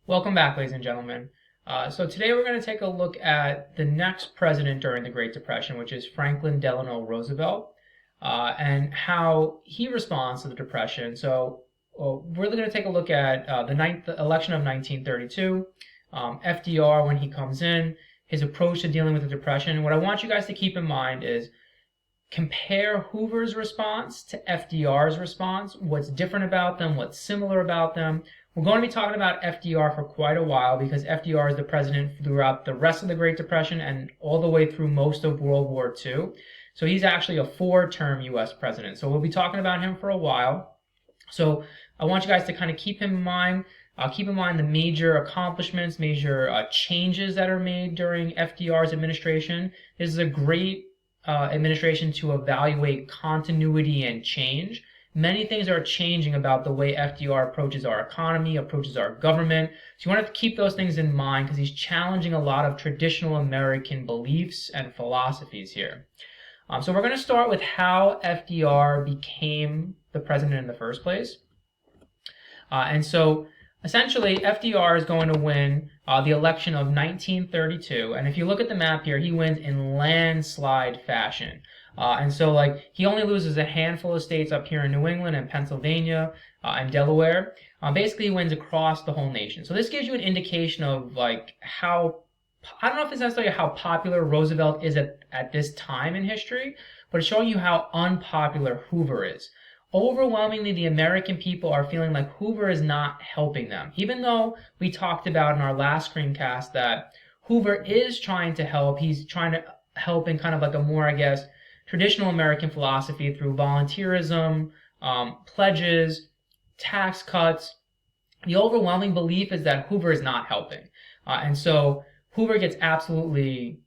Welcome back, ladies and gentlemen. So today we're going to take a look at the next president during the Great Depression, which is Franklin Delano Roosevelt, and how he responds to the Depression. So we're really going to take a look at the election of 1932, FDR when he comes in, his approach to dealing with the Depression. What I want you guys to keep in mind is compare Hoover's response to FDR's response, what's different about them, what's similar about them. We're going to be talking about FDR for quite a while because FDR is the president throughout the rest of the Great Depression and all the way through most of World War II. So he's actually a four-term U.S. president. So we'll be talking about him for a while. So I want you guys to kind of keep him in mind. Keep in mind the major accomplishments, major changes that are made during FDR's administration. This is a great administration to evaluate continuity and change. Many things are changing about the way FDR approaches our economy, approaches our government. So you want to keep those things in mind because he's challenging a lot of traditional American beliefs and philosophies here. So we're going to start with how FDR became the president in the first place. And so essentially, FDR is going to win the election of 1932. And if you look at the map here, he wins in landslide fashion. And so, he only loses a handful of states up here in New England and Pennsylvania and Delaware. Basically, he wins across the whole nation. So this gives you an indication of, how, I don't know if it's necessarily how popular Roosevelt is at this time in history, but it's showing you how unpopular Hoover is. Overwhelmingly, the American people are feeling like Hoover is not helping them. Even though we talked about in our last screencast that Hoover is trying to help, he's trying to help in kind of like a more, traditional American philosophy through volunteerism, pledges, tax cuts. The overwhelming belief is that Hoover is not helping. And so Hoover gets absolutely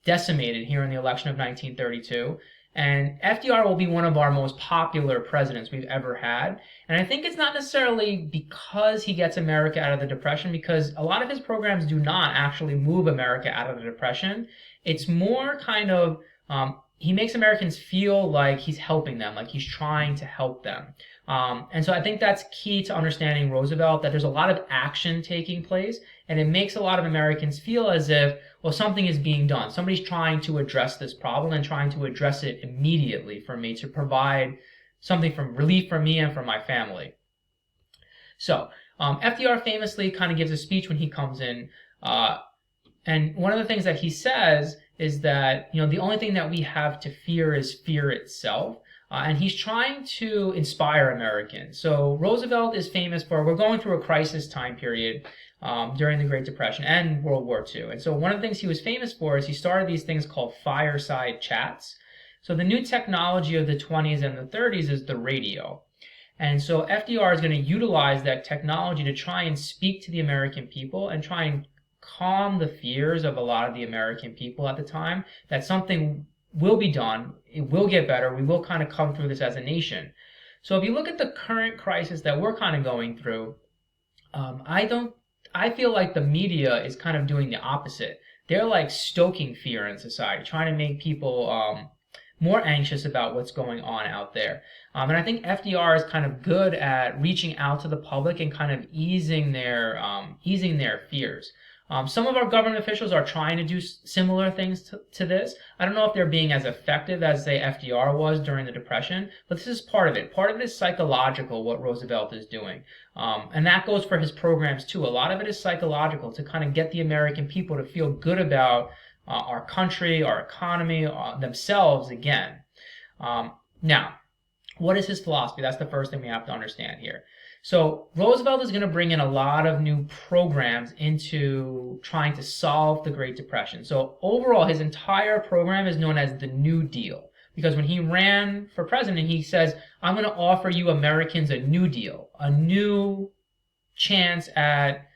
decimated here in the election of 1932. And FDR will be one of our most popular presidents we've ever had. And I think it's not necessarily because he gets America out of the Depression, because a lot of his programs do not actually move America out of the Depression. It's more kind of, he makes Americans feel like he's helping them, like he's trying to help them. And so I think that's key to understanding Roosevelt, that there's a lot of action taking place, and it makes a lot of Americans feel as if, well, something is being done. Somebody's trying to address this problem and trying to address it immediately for me to provide something from relief for me and for my family. So FDR famously kind of gives a speech when he comes in. And one of the things that he says is that, the only thing that we have to fear is fear itself. And he's trying to inspire Americans. So Roosevelt is famous for, we're going through a crisis time period during the Great Depression and World War II. And so one of the things he was famous for is he started these things called fireside chats. So the new technology of the 20s and the 30s is the radio. And so FDR is going to utilize that technology to try and speak to the American people and try and calm the fears of a lot of the American people at the time, that something will be done, it will get better, we will kind of come through this as a nation. So if you look at the current crisis that we're kind of going through, I feel like the media is kind of doing the opposite. They're like stoking fear in society, trying to make people more anxious about what's going on out there. And I think FDR is kind of good at reaching out to the public and kind of easing their fears. Some of our government officials are trying to do similar things to this. I don't know if they're being as effective as, say, FDR was during the Depression, but this is part of it. Part of it is psychological, what Roosevelt is doing. And that goes for his programs, too. A lot of it is psychological, to kind of get the American people to feel good about our country, our economy, themselves again. Now, what is his philosophy? That's the first thing we have to understand here. So Roosevelt is going to bring in a lot of new programs into trying to solve the Great Depression. So overall, his entire program is known as the New Deal, because when he ran for president, he says, I'm going to offer you Americans a new deal, a new chance at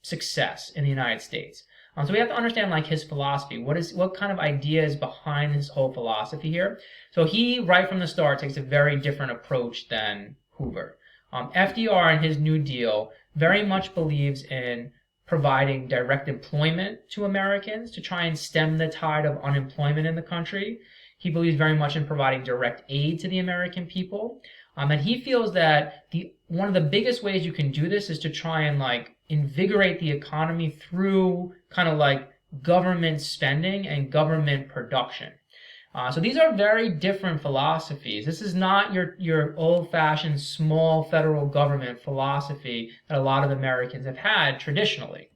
success in the United States. So we have to understand his philosophy. What kind of idea is behind his whole philosophy here? So he, right from the start, takes a very different approach than Hoover. FDR in his New Deal very much believes in providing direct employment to Americans to try and stem the tide of unemployment in the country. He believes very much in providing direct aid to the American people. And he feels that the one of the biggest ways you can do this is to try and like invigorate the economy through kind of like government spending and government production. So these are very different philosophies. This is not your old-fashioned small federal government philosophy that a lot of Americans have had traditionally.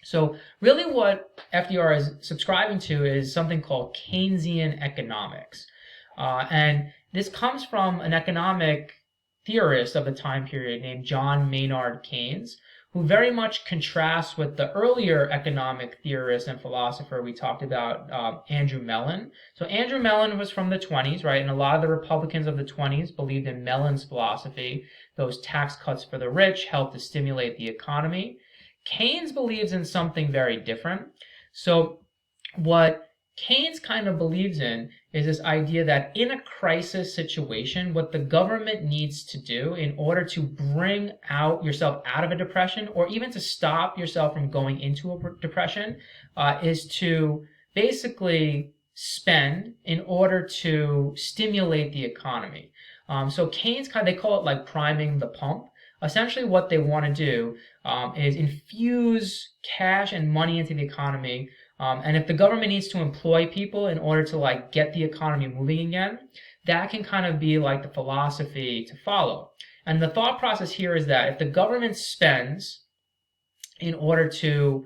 So really what FDR is subscribing to is something called Keynesian economics. And this comes from an economic theorist of the time period named John Maynard Keynes, who very much contrasts with the earlier economic theorist and philosopher we talked about, Andrew Mellon. So Andrew Mellon was from the 20s, right? And a lot of the Republicans of the 20s believed in Mellon's philosophy. Those tax cuts for the rich helped to stimulate the economy. Keynes believes in something very different. So what Keynes kind of believes in is this idea that in a crisis situation, what the government needs to do in order to bring yourself out of a depression, or even to stop yourself from going into a depression, is to basically spend in order to stimulate the economy. So Keynes they call it like priming the pump. Essentially what they want to do is infuse cash and money into the economy. And if the government needs to employ people in order to like get the economy moving again, that can kind of be like the philosophy to follow. And the thought process here is that if the government spends in order to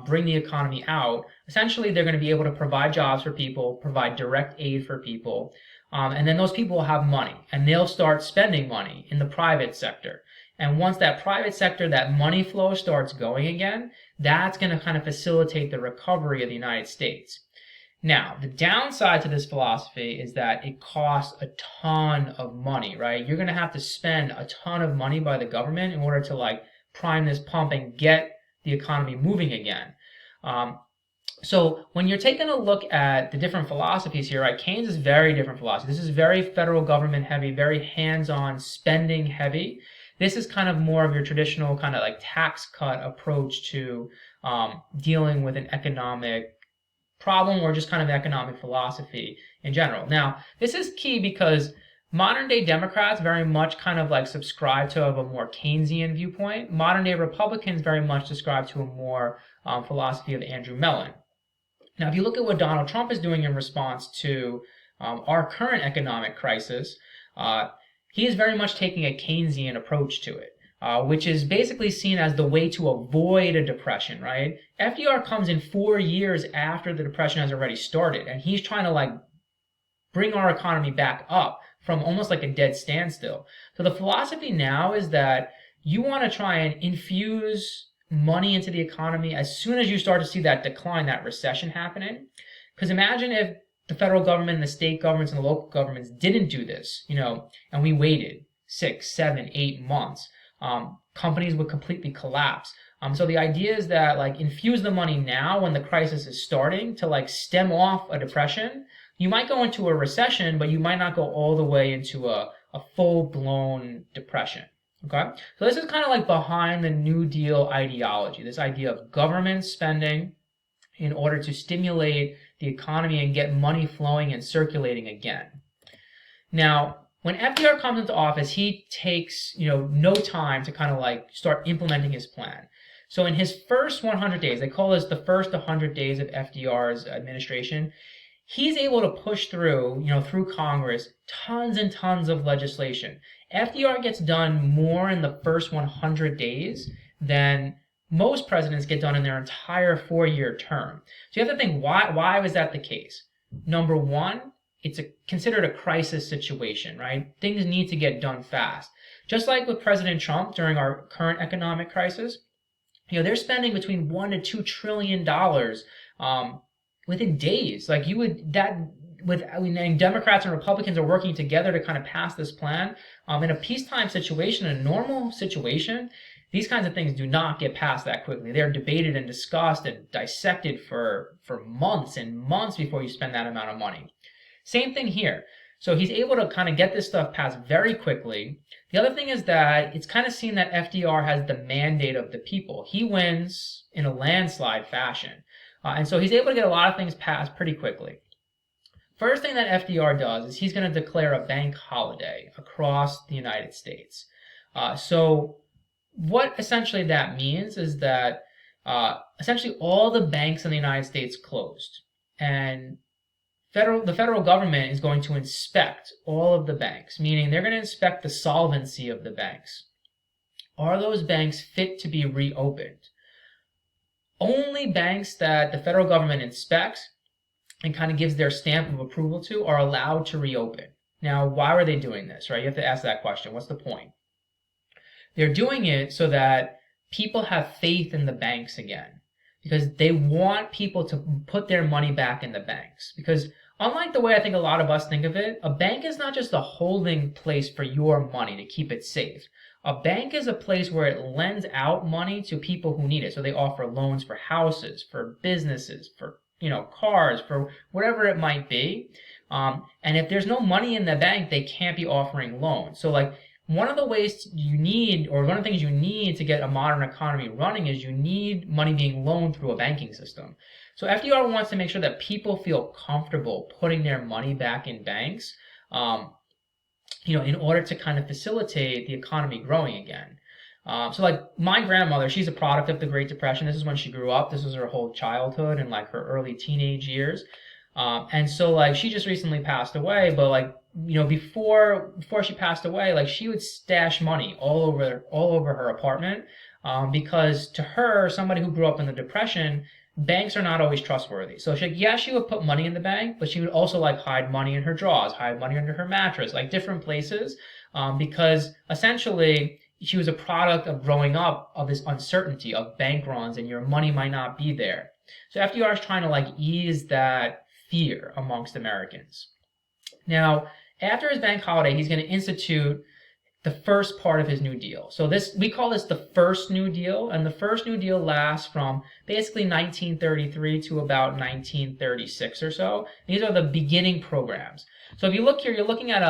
bring the economy out, essentially they're going to be able to provide jobs for people, provide direct aid for people, and then those people will have money and they'll start spending money in the private sector. And once that private sector, that money flow starts going again, that's going to kind of facilitate the recovery of the United States. Now, the downside to this philosophy is that it costs a ton of money, right? You're going to have to spend a ton of money by the government in order to like prime this pump and get the economy moving again. So when you're taking a look at the different philosophies here, right, Keynes is very different philosophy. This is very federal government heavy, very hands-on spending heavy. This is kind of more of your traditional kind of like tax cut approach to dealing with an economic problem, or just kind of economic philosophy in general. Now, this is key because modern day Democrats very much kind of like subscribe to a more Keynesian viewpoint. Modern day Republicans very much subscribe to a more philosophy of Andrew Mellon. Now, if you look at what Donald Trump is doing in response to our current economic crisis, he is very much taking a Keynesian approach to it, which is basically seen as the way to avoid a depression, right? FDR comes in 4 years after the depression has already started, and he's trying to like bring our economy back up from almost like a dead standstill. So the philosophy now is that you want to try and infuse money into the economy as soon as you start to see that decline, that recession happening. Because imagine if the federal government and the state governments and the local governments didn't do this, and we waited 6, 7, 8 months, companies would completely collapse. So the idea is that like infuse the money now when the crisis is starting to like stem off a depression. You might go into a recession, but you might not go all the way into a full-blown depression. Okay? So this is kind of like behind the New Deal ideology, this idea of government spending in order to stimulate the economy and get money flowing and circulating again. Now, when FDR comes into office, he takes, no time to kind of like start implementing his plan. So in his first 100 days, they call this the first 100 days of FDR's administration, he's able to push through, through Congress, tons and tons of legislation. FDR gets done more in the first 100 days than most presidents get done in their entire 4-year term. So you have to think, why was that the case? Number one, it's considered a crisis situation, right? Things need to get done fast. Just like with President Trump during our current economic crisis, they're spending between $1 to $2 trillion within days. Like and Democrats and Republicans are working together to kind of pass this plan. In a peacetime situation, in a normal situation, these kinds of things do not get passed that quickly. They're debated and discussed and dissected for months and months before you spend that amount of money. Same thing here. So he's able to kind of get this stuff passed very quickly. The other thing is that it's kind of seen that FDR has the mandate of the people. He wins in a landslide fashion. And so he's able to get a lot of things passed pretty quickly. First thing that FDR does is he's going to declare a bank holiday across the United States. So what essentially that means is that essentially all the banks in the United States closed, and the federal government is going to inspect all of the banks, meaning they're going to inspect the solvency of the banks. Are those banks fit to be reopened? Only banks that the federal government inspects and kind of gives their stamp of approval to are allowed to reopen. Now, why are they doing this, right? You have to ask that question. What's the point? They're doing it so that people have faith in the banks again, because they want people to put their money back in the banks. Because unlike the way I think a lot of us think of it, a bank is not just a holding place for your money to keep it safe. A bank is a place where it lends out money to people who need it. So they offer loans for houses, for businesses, for cars, for whatever it might be. And if there's no money in the bank, they can't be offering loans. So like one of the ways you need, or one of the things you need to get a modern economy running is you need money being loaned through a banking system. So FDR wants to make sure that people feel comfortable putting their money back in banks, in order to kind of facilitate the economy growing again. So like my grandmother, she's a product of the Great Depression. This is when she grew up. This was her whole childhood and like her early teenage years. And so like she just recently passed away, but like, before she passed away, like she would stash money all over her apartment, because to her, somebody who grew up in the Depression, banks are not always trustworthy. So she would put money in the bank, but she would also like hide money in her drawers, hide money under her mattress, like different places, because essentially she was a product of growing up of this uncertainty of bank runs and your money might not be there. So FDR is trying to like ease that fear amongst Americans. Now, after his bank holiday, he's going to institute the first part of his New Deal. So we call this the first New Deal, and the first New Deal lasts from basically 1933 to about 1936 or so. These are the beginning programs. So if you look here, you're looking at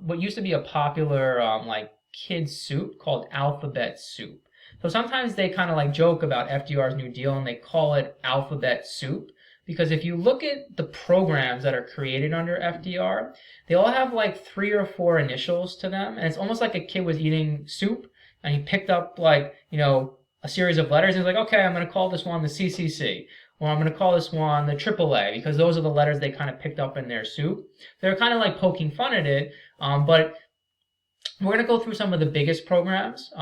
what used to be a popular like kids soup called alphabet soup. So sometimes they kind of like joke about FDR's New Deal and they call it alphabet soup, because if you look at the programs that are created under FDR, they all have like 3 or 4 initials to them. And it's almost like a kid was eating soup and he picked up like, a series of letters. And he's like, okay, I'm going to call this one the CCC, or I'm going to call this one the AAA, because those are the letters they kind of picked up in their soup. They're kind of like poking fun at it. But we're going to go through some of the biggest programs.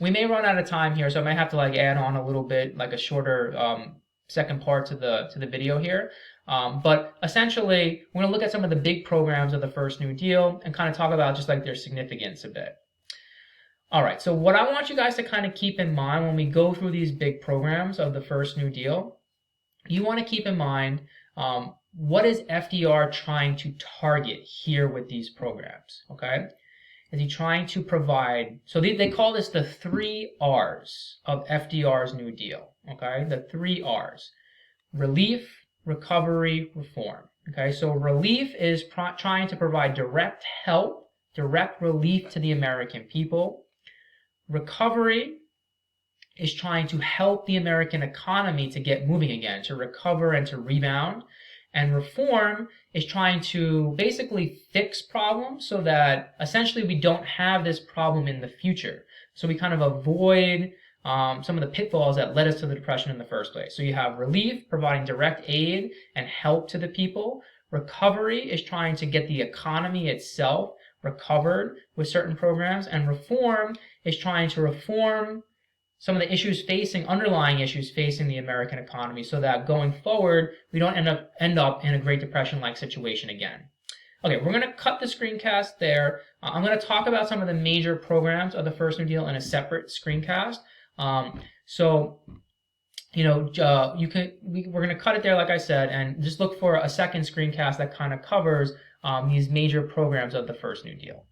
We may run out of time here, so I might have to like add on a little bit, like a shorter second part to the video here. But essentially, we're going to look at some of the big programs of the first New Deal and kind of talk about just like their significance a bit. All right, so what I want you guys to kind of keep in mind when we go through these big programs of the first New Deal, you want to keep in mind what is FDR trying to target here with these programs, okay? Is he trying to provide, so they call this the 3 R's of FDR's New Deal, okay? The 3 R's: relief, recovery, reform, okay? So relief is trying to provide direct help, direct relief to the American people. Recovery is trying to help the American economy to get moving again, to recover and to rebound. And reform is trying to basically fix problems so that essentially we don't have this problem in the future. So we kind of avoid some of the pitfalls that led us to the Depression in the first place. So you have relief, providing direct aid and help to the people. Recovery is trying to get the economy itself recovered with certain programs. And reform is trying to reform some of the underlying issues facing the American economy, so that going forward, we don't end up in a Great Depression-like situation again. Okay, we're going to cut the screencast there. I'm going to talk about some of the major programs of the first New Deal in a separate screencast. We're going to cut it there, like I said, and just look for a second screencast that kind of covers these major programs of the first New Deal.